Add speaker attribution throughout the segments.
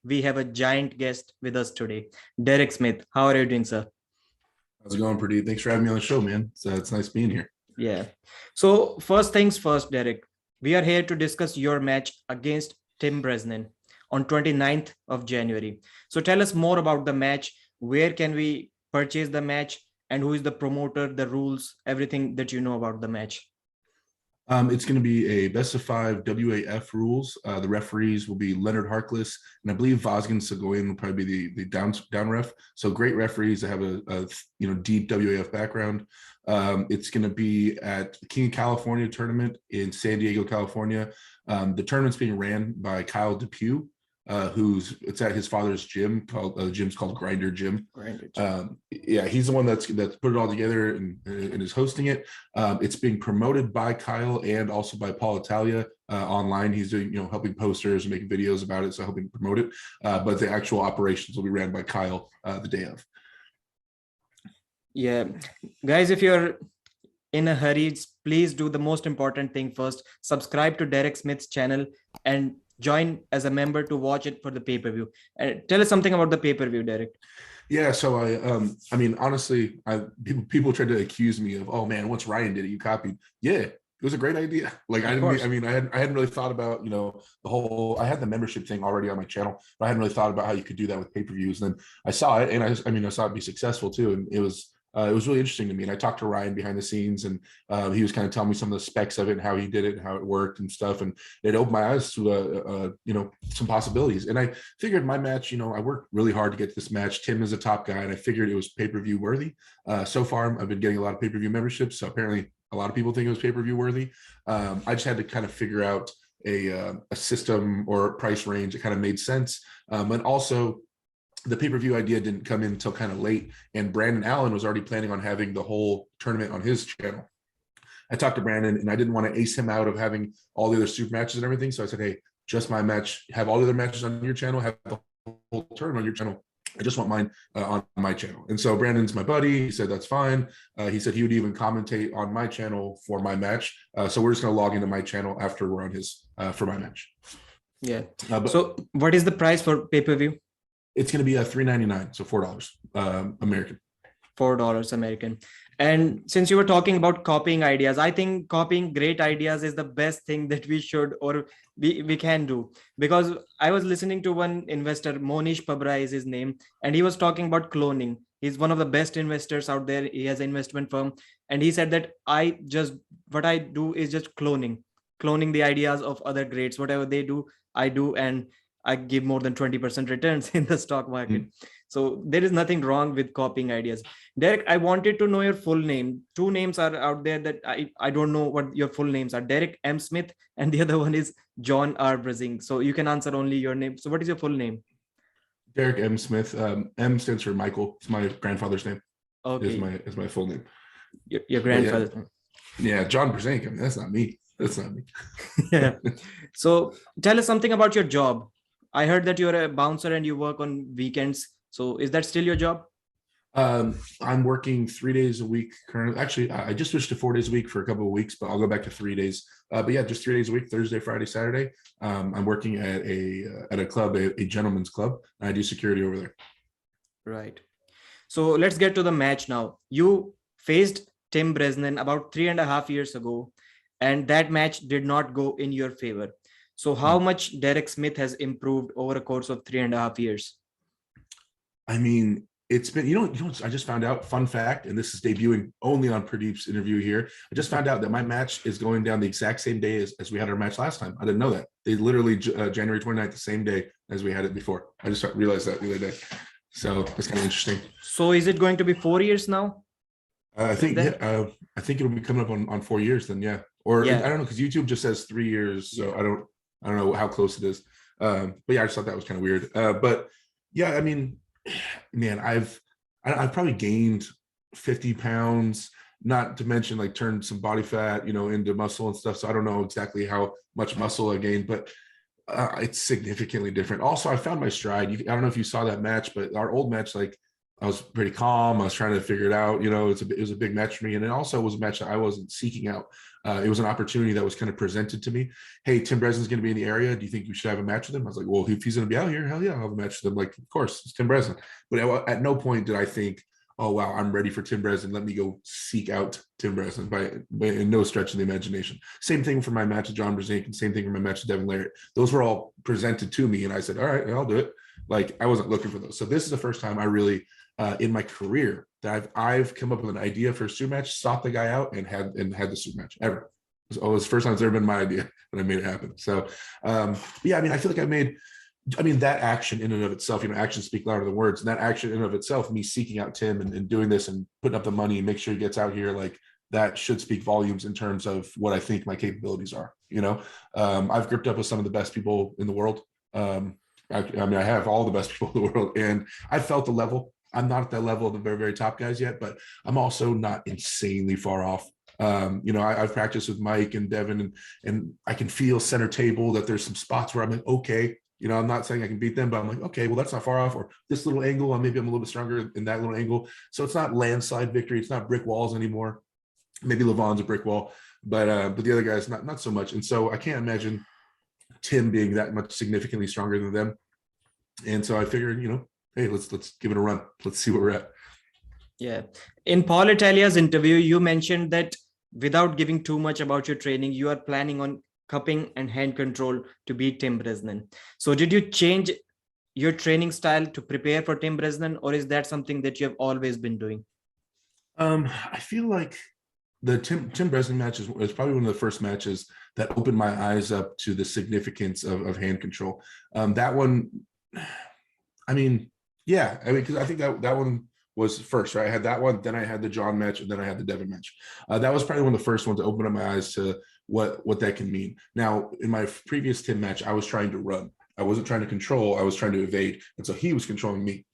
Speaker 1: we have a giant guest with us today, Derek Smith. How are you doing, sir?
Speaker 2: How's it going, Pradeep? Thanks for having me on the show, man. It's nice being here.
Speaker 1: Yeah. So first things first, Derek, we are here to discuss your match against Tim Bresnan on 29th of January. So tell us more about the match. Where can we purchase the match? And who is the promoter, the rules, everything that you know about the match?
Speaker 2: It's going to be a best of 5 WAF rules. The referees will be Leonard Harkless, and I believe Vazgen Sagoyan will probably be the down ref. So great referees that have a deep WAF background. It's going to be at the King of California tournament in San Diego, California. The tournament's being ran by Kyle Depew, it's at his father's gym called gym's called Grinder Gym. Yeah, he's the one that's put it all together and is hosting it. It's being promoted by Kyle and also by Paul Italia online. He's doing helping posters and making videos about it, so helping promote it. But the actual operations will be ran by Kyle the day of.
Speaker 1: Yeah, guys, if you're in a hurry, please do the most important thing first. Subscribe to Derek Smith's channel and join as a member to watch it for the pay-per-view. Tell us something about the pay-per-view, Derek.
Speaker 2: Yeah, so I mean, honestly, people tried to accuse me of, oh man, once Ryan did it, you copied. Yeah, it was a great idea. Like I hadn't really thought about, the whole, I had the membership thing already on my channel, but I hadn't really thought about how you could do that with pay-per-views. And then I saw it, and I saw it be successful too, and it was really interesting to me. And I talked to Ryan behind the scenes, and he was kind of telling me some of the specs of it and how he did it and how it worked and stuff. And it opened my eyes to, some possibilities. And I figured my match, I worked really hard to get to this match. Tim is a top guy, and I figured it was pay-per-view worthy. So far, I've been getting a lot of pay-per-view memberships. So apparently a lot of people think it was pay-per-view worthy. I just had to kind of figure out a system or price range that kind of made sense. And also, the pay-per-view idea didn't come in until kind of late, and Brandon Allen was already planning on having the whole tournament on his channel. I talked to Brandon, and I didn't want to ace him out of having all the other super matches and everything. So I said, hey, just my match, have all the other matches on your channel, have the whole tournament on your channel. I just want mine on my channel. And so Brandon's my buddy. He said, that's fine. He said he would even commentate on my channel for my match. So we're just going to log into my channel after we're on his for my match.
Speaker 1: Yeah. So what is the price for pay-per-view?
Speaker 2: It's going to be $3.99, so $4 American.
Speaker 1: $4 American. And since you were talking about copying ideas, I think copying great ideas is the best thing that we should or we can do. Because I was listening to one investor, Monish Pabra is his name, and he was talking about cloning. He's one of the best investors out there. He has an investment firm. And he said that what I do is just cloning the ideas of other greats. Whatever they do, I do. And I give more than 20% returns in the stock market. So there is nothing wrong with copying ideas. Derek, I wanted to know your full name. 2 names are out there that I don't know what your full names are. Derek M. Smith, and the other one is John R. Brazing. So you can answer only your name. So what is your full name?
Speaker 2: Derek M. Smith. M stands for Michael. It's my grandfather's name.
Speaker 1: Okay.
Speaker 2: Is my full name.
Speaker 1: Your grandfather's name.
Speaker 2: Yeah, John Brazing. I mean, that's not me.
Speaker 1: Yeah. So tell us something about your job. I heard that you're a bouncer and you work on weekends. So is that still your job?
Speaker 2: I'm working 3 days a week currently. Actually, I just switched to 4 days a week for a couple of weeks, but I'll go back to 3 days. But yeah, just 3 days a week, Thursday, Friday, Saturday. I'm working at a club, a gentleman's club, and I do security over there.
Speaker 1: Right. So let's get to the match now. You faced Tim Bresnan about 3.5 years ago, and that match did not go in your favor. So how much Derek Smith has improved over a course of 3.5 years?
Speaker 2: I mean, it's been, I just found out, fun fact, and this is debuting only on Pradeep's interview here. I just found out that my match is going down the exact same day as we had our match last time. I didn't know that. They literally, January 29th, the same day as we had it before. I just realized that the other day. So it's kind of interesting.
Speaker 1: So is it going to be 4 years now?
Speaker 2: I think it'll be coming up on 4 years then, yeah. Or yeah. I don't know, because YouTube just says 3 years. So yeah. I don't know how close it is. But yeah, I just thought that was kind of weird. But yeah, I mean, man, I've probably gained 50 pounds, not to mention like turned some body fat, into muscle and stuff. So I don't know exactly how much muscle I gained, but it's significantly different. Also, I found my stride. I don't know if you saw that match, but our old match, like I was pretty calm. I was trying to figure it out. You know, it was a big match for me. And it also was a match that I wasn't seeking out. It was an opportunity that was kind of presented to me. Hey, Tim Bresnan's going to be in the area. Do you think you should have a match with him? I was like, well, if he's going to be out here, hell yeah, I'll have a match with him. Like, of course, it's Tim Bresnan. But at no point did I think, oh, wow, I'm ready for Tim Bresnan. Let me go seek out Tim Bresnan by in no stretch of the imagination. Same thing for my match with John Brzezinski, and same thing for my match with Devin Larratt. Those were all presented to me. And I said, all right, I'll do it. Like, I wasn't looking for those. So this is the first time I really, in my career, that I've come up with an idea for a suit match, sought the guy out, and had the suit match ever. It was the first time it's ever been my idea, and I made it happen. So, yeah, I mean, I feel like that action in and of itself, you know, actions speak louder than words. And that action in and of itself, me seeking out Tim and doing this and putting up the money and make sure he gets out here, like, that should speak volumes in terms of what I think my capabilities are. You know, I've gripped up with some of the best people in the world. I mean, I have all the best people in the world, and I felt the level. I'm not at that level of the very, very top guys yet, but I'm also not insanely far off. You know, I've practiced with Mike and Devin, and I can feel center table that there's some spots where I'm like, okay, you know, I'm not saying I can beat them, but I'm like, okay, well, that's not far off. Or this little angle, maybe I'm a little bit stronger in that little angle. So it's not landslide victory. It's not brick walls anymore. Maybe Levon's a brick wall, but the other guys, not so much. And so I can't imagine Tim being that much significantly stronger than them. And so I figured, you know, hey, let's give it a run. Let's see where we're at.
Speaker 1: Yeah. In Paul Italia's interview, you mentioned that without giving too much about your training, you are planning on cupping and hand control to beat Tim Bresnan. So did you change your training style to prepare for Tim Bresnan, or is that something that you have always been doing?
Speaker 2: I feel like the Tim Bresnan match is probably one of the first matches that opened my eyes up to the significance of hand control. That one, I mean, yeah, I mean, because I think that one was first, right? I had that one, then I had the John match, and then I had the Devin match. That was probably one of the first ones to open up my eyes to what that can mean. Now, in my previous Tim match, I was trying to run. I wasn't trying to control. I was trying to evade, and so he was controlling me.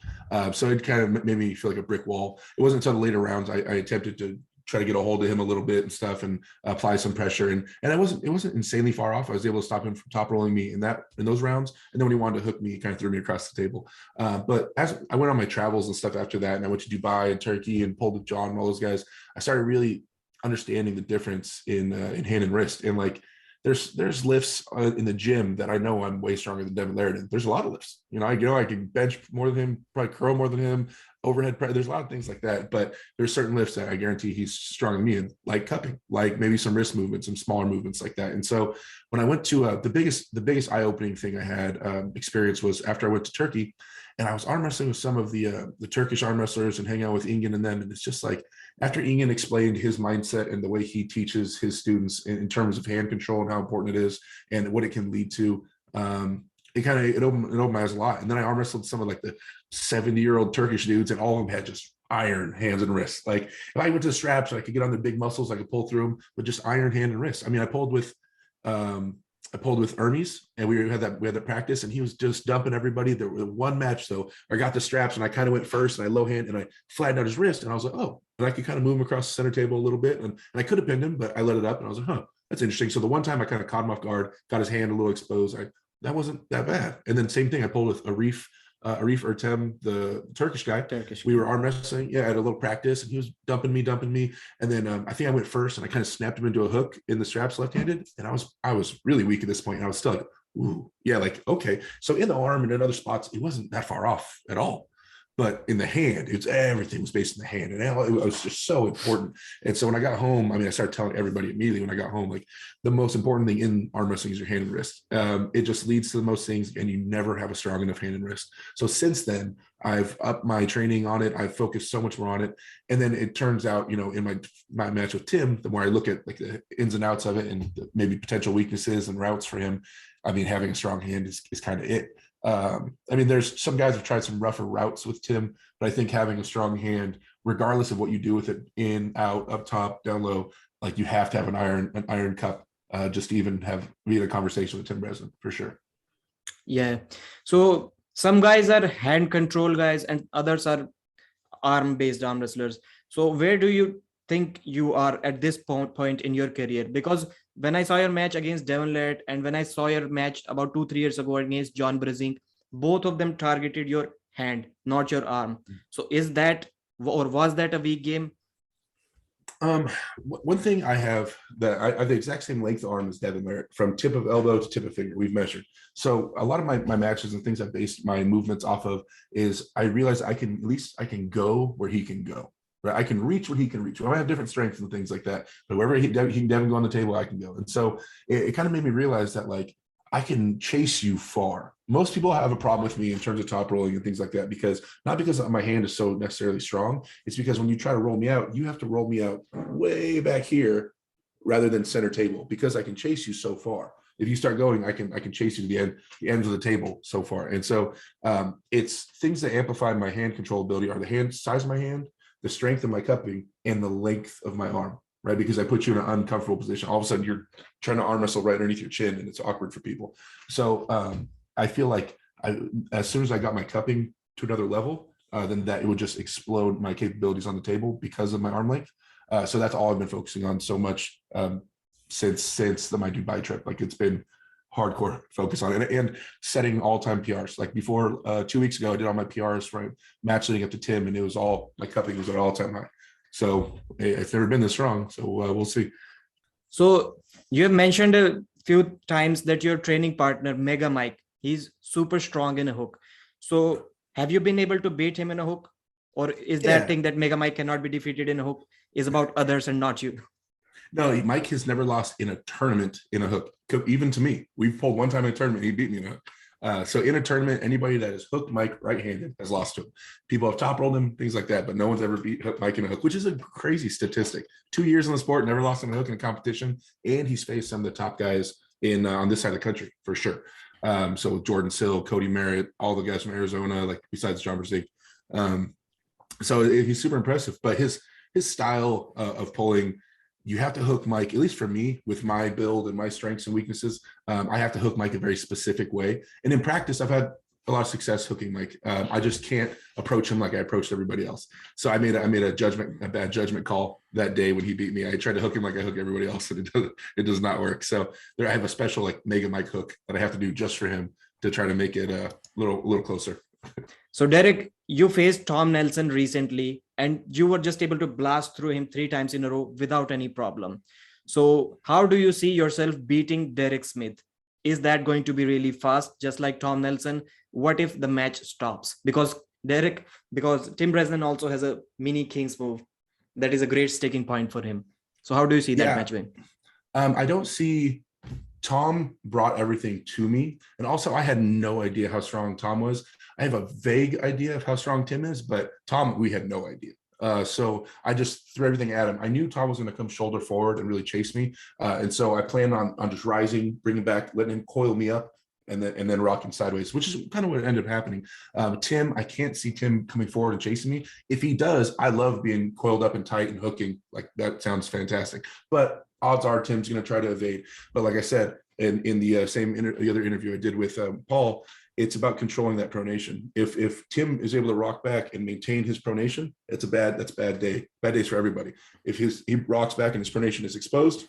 Speaker 2: So it kind of made me feel like a brick wall. It wasn't until the later rounds I attempted to try to get a hold of him a little bit and stuff, and apply some pressure. And it wasn't insanely far off. I was able to stop him from top rolling me in those rounds. And then when he wanted to hook me, he kind of threw me across the table. But as I went on my travels and stuff after that, and I went to Dubai and Turkey and pulled with John and all those guys, I started really understanding the difference in hand and wrist. And like, there's lifts in the gym that I know I'm way stronger than Devin Larratt in. There's a lot of lifts. I can bench more than him, probably curl more than him, overhead press. There's a lot of things like that. But there's certain lifts that I guarantee he's stronger than me in, like cupping, like maybe some wrist movements, some smaller movements like that. And so when I went to the biggest eye-opening thing I had experience was after I went to Turkey, and I was arm wrestling with some of the Turkish arm wrestlers and hanging out with Ingen and them. And it's just like, after Ingen explained his mindset and the way he teaches his students in terms of hand control and how important it is and what it can lead to, it opened my eyes a lot. And then I arm wrestled some of like the 70-year-old Turkish dudes, and all of them had just iron hands and wrists. Like, if I went to the straps, I could get on the big muscles, I could pull through them, but just iron hand and wrist. I mean, I pulled with Hermes, and we had that practice, and he was just dumping everybody. There was one match though, I got the straps and I kind of went first, and I low hand and I flattened out his wrist, and I was like, oh, and I could kind of move him across the center table a little bit, and I could have pinned him, but I let it up, and I was like, huh, that's interesting. So the one time I kind of caught him off guard, got his hand a little exposed, that wasn't that bad. And then same thing, I pulled with Arif Ertem, the Turkish guy. We were arm wrestling. Yeah, I had a little practice, and he was dumping me. And then I think I went first, and I kind of snapped him into a hook in the straps left-handed. And I was really weak at this point, and I was still like, ooh, yeah, like, okay. So in the arm and in other spots, it wasn't that far off at all. But in the hand, everything was based in the hand, and it was just so important. And so when I got home, I mean, I started telling everybody immediately when I got home, like, the most important thing in arm wrestling is your hand and wrist. It just leads to the most things, and you never have a strong enough hand and wrist. So since then, I've upped my training on it. I've focused so much more on it. And then it turns out, in my match with Tim, the more I look at like the ins and outs of it and maybe potential weaknesses and routes for him, I mean, having a strong hand is kind of it. I mean, there's some guys have tried some rougher routes with Tim, but I think having a strong hand, regardless of what you do with it, in, out, up top, down low, like, you have to have an iron cup, just to even be in a conversation with Tim Bresnan, for sure.
Speaker 1: Yeah. So some guys are hand control guys and others are arm-based arm wrestlers. So where do you think you are at this point in your career? Because when I saw your match against Devin Larratt, and when I saw your match about 2-3 years ago against John Brzezinski, both of them targeted your hand, not your arm. So is that, or was that a weak game?
Speaker 2: One thing I have that I have the exact same length arm as Devin Merritt, from tip of elbow to tip of finger. We've measured. So a lot of my matches and things I based my movements off of is I realize I can, at least I can go where he can go. Right? I can reach where he can reach. We might have different strengths and things like that, but wherever he can Devin go on the table, I can go. And so it kind of made me realize that, like, I can chase you far. Most people have a problem with me in terms of top rolling and things like that, because not because my hand is so necessarily strong. It's because when you try to roll me out, you have to roll me out way back here rather than center table, because I can chase you so far. If you start going, I can chase you to the ends of the table so far. And so it's things that amplify my hand control ability are the hand size of my hand, the strength of my cupping, and the length of my arm. Right? Because I put you in an uncomfortable position. All of a sudden you're trying to arm wrestle right underneath your chin, and it's awkward for people. So I feel like as soon as I got my cupping to another level, then that it would just explode my capabilities on the table because of my arm length. So that's all I've been focusing on so much since my Dubai trip. Like, it's been hardcore focus on it, and setting all-time PRs. Like before, 2 weeks ago, I did all my PRs for match leading up to Tim, and it was all, my cupping was at all-time high. So it's never been this strong. So we'll see.
Speaker 1: So you have mentioned a few times that your training partner, Mega Mike, he's super strong in a hook. So have you been able to beat him in a hook? Or is that thing that Mega Mike cannot be defeated in a hook is about others and not you?
Speaker 2: No, Mike has never lost in a tournament in a hook. Even to me, we've pulled one time in a tournament, he beat me in a hook. So in a tournament, anybody that has hooked Mike right-handed has lost to him. People have top rolled him, things like that, but no one's ever beat Mike in a hook, which is a crazy statistic. 2 years in the sport, never lost in a hook in a competition, and he's faced some of the top guys in on this side of the country for sure. So Jordan Sill, Cody Merritt, all the guys from Arizona, like besides John Brzezinski. So he's super impressive, but his style of pulling, you have to hook Mike, at least for me, with my build and my strengths and weaknesses. I have to hook Mike a very specific way. And in practice, I've had a lot of success hooking Mike. I just can't approach him like I approached everybody else. So I made a bad judgment call that day when he beat me. I tried to hook him like I hook everybody else, and it does not work. So I have a special like Mega Mike hook that I have to do just for him to try to make it a little closer.
Speaker 1: So Derek, you faced Tom Nelson recently, and you were just able to blast through him 3 times in a row without any problem. So how do you see yourself beating Derek Smith? Is that going to be really fast, just like Tom Nelson? What if the match stops? Because Tim Bresnan also has a mini King's move. That is a great sticking point for him. So how do you see that match win?
Speaker 2: I don't see. Tom brought everything to me. And also, I had no idea how strong Tom was. I have a vague idea of how strong Tim is, but Tom, we had no idea. So I just threw everything at him. I knew Tom was going to come shoulder forward and really chase me. And so I planned on just rising, bringing back, letting him coil me up, and then rocking sideways, which is kind of what ended up happening. Tim, I can't see Tim coming forward and chasing me. If he does, I love being coiled up and tight and hooking. Like, that sounds fantastic. But odds are Tim's going to try to evade. But like I said, in the the other interview I did with Paul, it's about controlling that pronation. If Tim is able to rock back and maintain his pronation, that's bad days for everybody. If he rocks back and his pronation is exposed,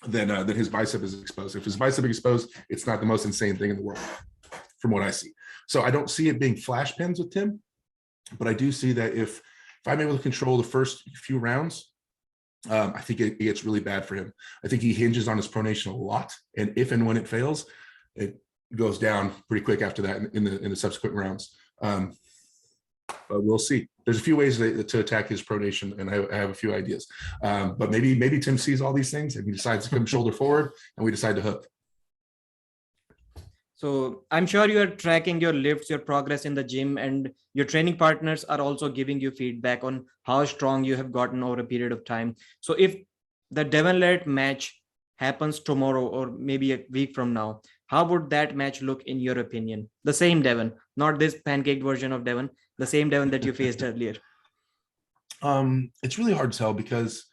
Speaker 2: then his bicep is exposed. If his bicep is exposed, it's not the most insane thing in the world, from what I see. So I don't see it being flash pins with Tim, but I do see that if I'm able to control the first few rounds, I think it gets really bad for him. I think he hinges on his pronation a lot, and if and when it fails, it goes down pretty quick after that in the subsequent rounds. But we'll see. There's a few ways to attack his pronation, and I have a few ideas. But maybe Tim sees all these things and he decides to come shoulder forward, and we decide to hook.
Speaker 1: So I'm sure you are tracking your lifts, your progress in the gym, and your training partners are also giving you feedback on how strong you have gotten over a period of time. So if the Devon Laird match happens tomorrow or maybe a week from now, how would that match look in your opinion? The same Devon, not this pancaked version of Devon, the same Devon that you faced earlier.
Speaker 2: It's really hard to tell because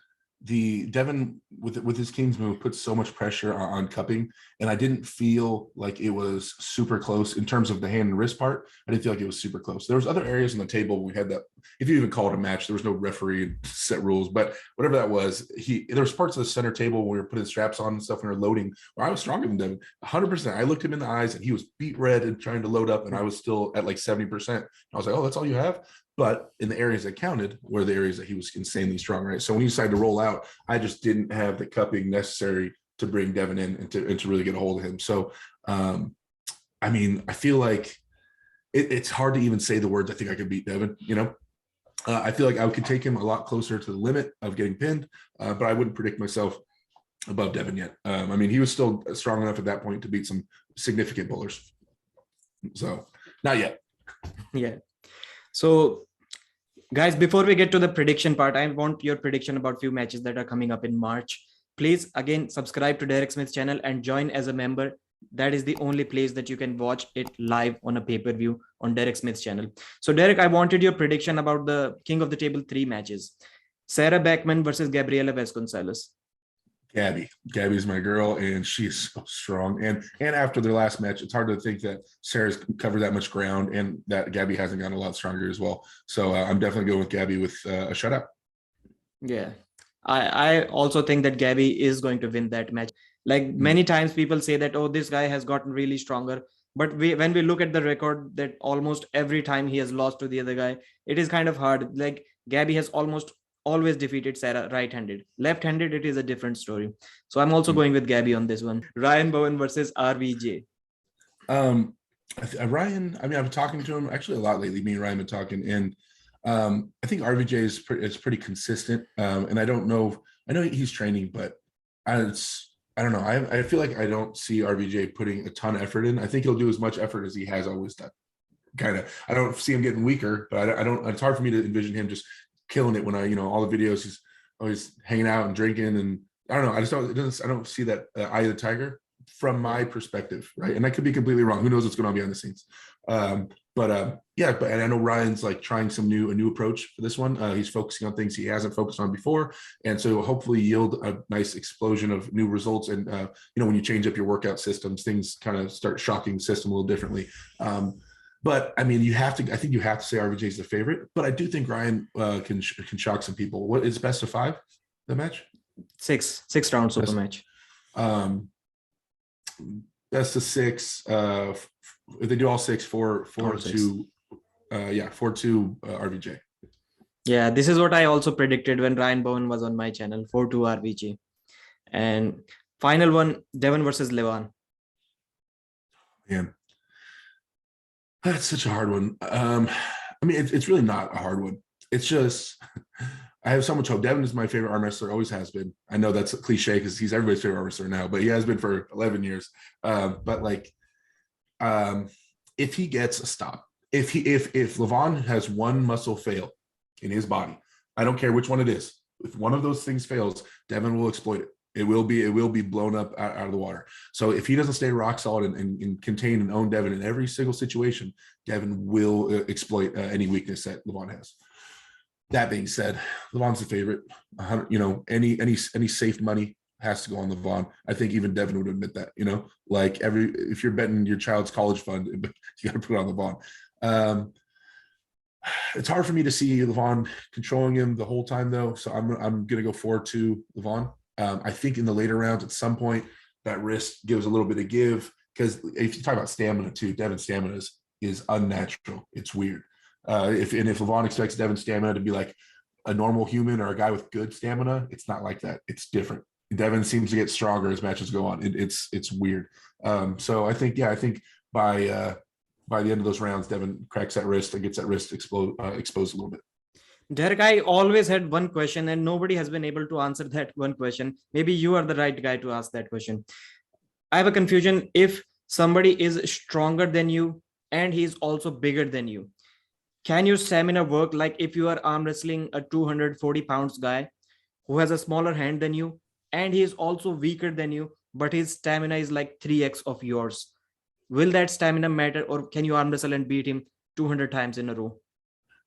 Speaker 2: the Devin with his Kings move put so much pressure on cupping, and I didn't feel like it was super close in terms of the hand and wrist part. I didn't feel like it was super close. There was other areas on the table when we had that, if you even call it a match, there was no referee set rules, but whatever that was, there was parts of the center table when we were putting straps on and stuff when we were loading where I was stronger than Devin 100%. I looked him in the eyes and he was beat red and trying to load up, and I was still at like 70%. I was like, oh, that's all you have? But in the areas that counted were the areas that he was insanely strong, right? So when he decided to roll out, I just didn't have the cupping necessary to bring Devin in and to really get a hold of him. So, I mean, I feel like it's hard to even say the words, I think I could beat Devin, you know? I feel like I could take him a lot closer to the limit of getting pinned, but I wouldn't predict myself above Devin yet. I mean, he was still strong enough at that point to beat some significant bowlers. So, not yet.
Speaker 1: Yeah. So, guys, before we get to the prediction part, I want your prediction about few matches that are coming up in March. Please, again, subscribe to Derek Smith's channel and join as a member. That is the only place that you can watch it live on a pay-per-view on Derek Smith's channel. So, Derek, I wanted your prediction about the King of the Table 3 matches. Sarah Beckman versus Gabriela Vasconcelos.
Speaker 2: Gabby's my girl, and she's so strong. And after their last match, it's hard to think that Sarah's covered that much ground and that Gabby hasn't gotten a lot stronger as well. So I'm definitely going with Gabby with a shutout.
Speaker 1: Yeah, I also think that Gabby is going to win that match. Like many times people say that, oh, this guy has gotten really stronger. But when we look at the record, that almost every time he has lost to the other guy, it is kind of hard. Like Gabby has almost always defeated Sarah right-handed. Left-handed, it is a different story. So I'm also going with Gabby on this one. Ryan Bowen versus RVJ.
Speaker 2: Ryan, I mean, I've been talking to him actually a lot lately. Me and Ryan have been talking, and I think RVJ is pretty consistent. And I don't know, I know he's training, but I don't know. I feel like I don't see RVJ putting a ton of effort in. I think he'll do as much effort as he has always done. Kind of. I don't see him getting weaker, but I don't. It's hard for me to envision him just killing it when all the videos he's always hanging out and drinking, and I don't know. I don't see that eye of the tiger from my perspective, right? And I could be completely wrong. Who knows what's going on behind the scenes? But I know Ryan's like trying a new approach for this one. He's focusing on things he hasn't focused on before, and so hopefully yield a nice explosion of new results. And when you change up your workout systems, things kind of start shocking the system a little differently. But I mean, I think you have to say RVJ is the favorite, but I do think Ryan can shock some people. What is best of 5, the match?
Speaker 1: Six rounds of the match.
Speaker 2: Best of 6. If they do all 6, 4-2, 4-2 RVJ.
Speaker 1: Yeah, this is what I also predicted when Ryan Bowen was on my channel, 4-2 RVJ. And final one, Devin versus Levan.
Speaker 2: Man. That's such a hard one. I mean, it's really not a hard one. It's just, I have so much hope. Devin is my favorite arm wrestler, always has been. I know that's a cliche because he's everybody's favorite arm wrestler now, but he has been for 11 years. But like, if he gets a stop, if Levan has one muscle fail in his body, I don't care which one it is. If one of those things fails, Devin will exploit it. It will be blown up out of the water. So if he doesn't stay rock solid and contain and own Devin in every single situation, Devin will exploit any weakness that Levan has. That being said, Levan's the favorite. Any safe money has to go on Levan. I think even Devin would admit that. Like if you're betting your child's college fund, you got to put it on Levan. It's hard for me to see Levan controlling him the whole time though. So I'm gonna go 4-2 Levan. I think in the later rounds, at some point, that wrist gives a little bit of give, because if you talk about stamina too, Devin's stamina is unnatural. It's weird. If Levan expects Devin's stamina to be like a normal human or a guy with good stamina, it's not like that. It's different. Devin seems to get stronger as matches go on. It's weird. So I think by the end of those rounds, Devin cracks that wrist and gets that wrist exposed a little bit.
Speaker 1: Derek, I always had one question and nobody has been able to answer that one question. Maybe you are the right guy to ask that question. I have a confusion. If somebody is stronger than you and he's also bigger than you, can your stamina work? Like if you are arm wrestling a 240 pounds guy who has a smaller hand than you and he is also weaker than you, but his stamina is like 3x of yours. Will that stamina matter, or can you arm wrestle and beat him 200 times in a row?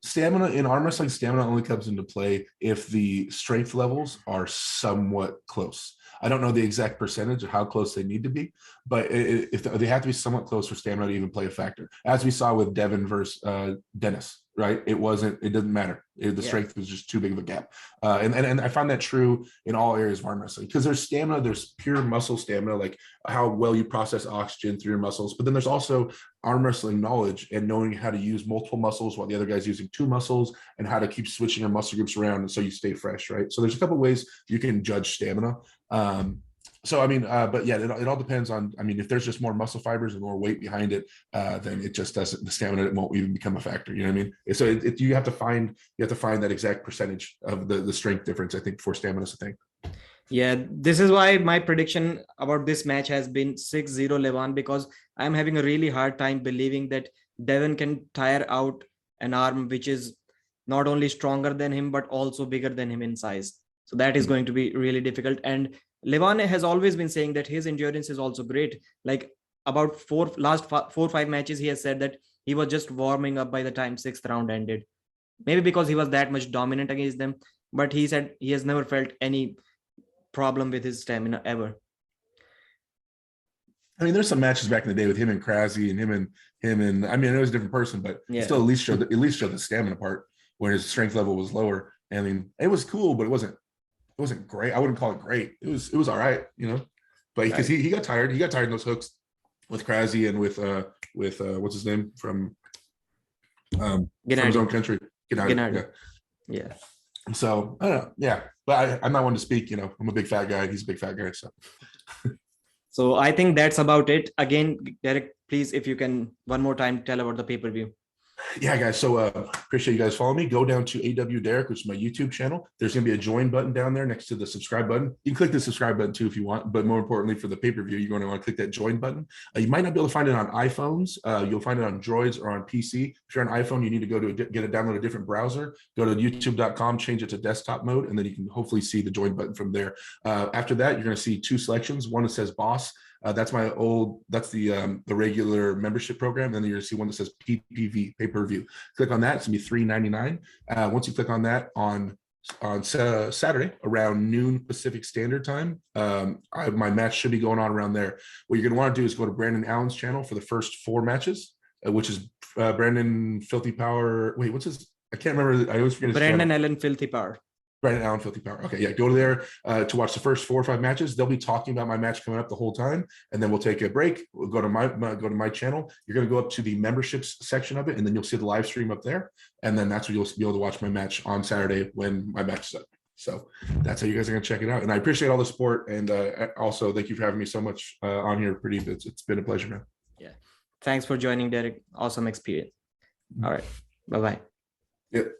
Speaker 2: stamina in arm wrestling, stamina only comes into play if the strength levels are somewhat close. I don't know the exact percentage of how close they need to be, but if they have to be somewhat close for stamina to even play a factor, as we saw with Devin versus Dennis, right? It didn't matter. The strength was just too big of a gap. And I find that true in all areas of arm wrestling, because there's stamina, there's pure muscle stamina, like how well you process oxygen through your muscles. But then there's also arm wrestling knowledge and knowing how to use multiple muscles while the other guy's using two muscles, and how to keep switching your muscle groups around, and so you stay fresh, right? So there's a couple ways you can judge stamina. So I mean, but yeah, it all depends on. I mean, if there's just more muscle fibers and more weight behind it, then it just doesn't. The stamina won't even become a factor. You know what I mean? So you have to find that exact percentage of the strength difference. I think for stamina is a thing.
Speaker 1: Yeah, this is why my prediction about this match has been 6-0 Levan, because I'm having a really hard time believing that Devin can tire out an arm which is not only stronger than him but also bigger than him in size. So that is going to be really difficult. And Levan has always been saying that his endurance is also great. Like about last 4-5 matches, he has said that he was just warming up by the time 6th round ended. Maybe because he was that much dominant against them, but he said he has never felt any problem with his stamina ever.
Speaker 2: I mean, there's some matches back in the day with him and Krasny and him and I mean, it was a different person, but still at least showed the stamina part where his strength level was lower. I mean, it was cool, but it wasn't great. I wouldn't call it great. It was all right, you know. But because he got tired, in those hooks with Krasny and with what's his name from his own country.
Speaker 1: Gennady. Yeah.
Speaker 2: So I don't know. Yeah, but I'm not one to speak. You know, I'm a big fat guy. He's a big fat guy.
Speaker 1: So I think that's about it. Again, Derek, please, if you can one more time tell about the pay-per-view.
Speaker 2: Yeah, guys. So appreciate you guys following me. Go down to AW Derek, which is my YouTube channel. There's going to be a join button down there next to the subscribe button. You can click the subscribe button too if you want, but more importantly for the pay-per-view, you're going to want to click that join button. You might not be able to find it on iPhones. You'll find it on Droids or on PC. If you're on iPhone, you need to go to download a different browser. Go to youtube.com, change it to desktop mode, and then you can hopefully see the join button from there. After that, you're going to see two selections. One that says Boss. That's the regular membership program. Then you're gonna see one that says PPV, pay-per-view. Click on that. It's gonna be $3.99. Once you click on that on Saturday around noon Pacific Standard Time, my match should be going on around there. What you're gonna want to do is go to Brandon Allen's channel for the first 4 matches, which is Brandon Filthy Power. Wait, what's his? I can't remember. I always forget his
Speaker 1: Brandon
Speaker 2: channel.
Speaker 1: Allen Filthy Power.
Speaker 2: Brandon Allen Filthy Power. Okay, yeah, go to there to watch the first 4 or 5 matches. They'll be talking about my match coming up the whole time, and then we'll take a break. We'll go to my channel. You're going to go up to the memberships section of it, and then you'll see the live stream up there, and then that's where you'll be able to watch my match on Saturday when my match is up. So that's how you guys are going to check it out. And I appreciate all the support, and also thank you for having me so much on here, Pradeep. It's been a pleasure, man.
Speaker 1: Yeah, thanks for joining, Derek. Awesome experience. All right, bye-bye.
Speaker 2: Yep.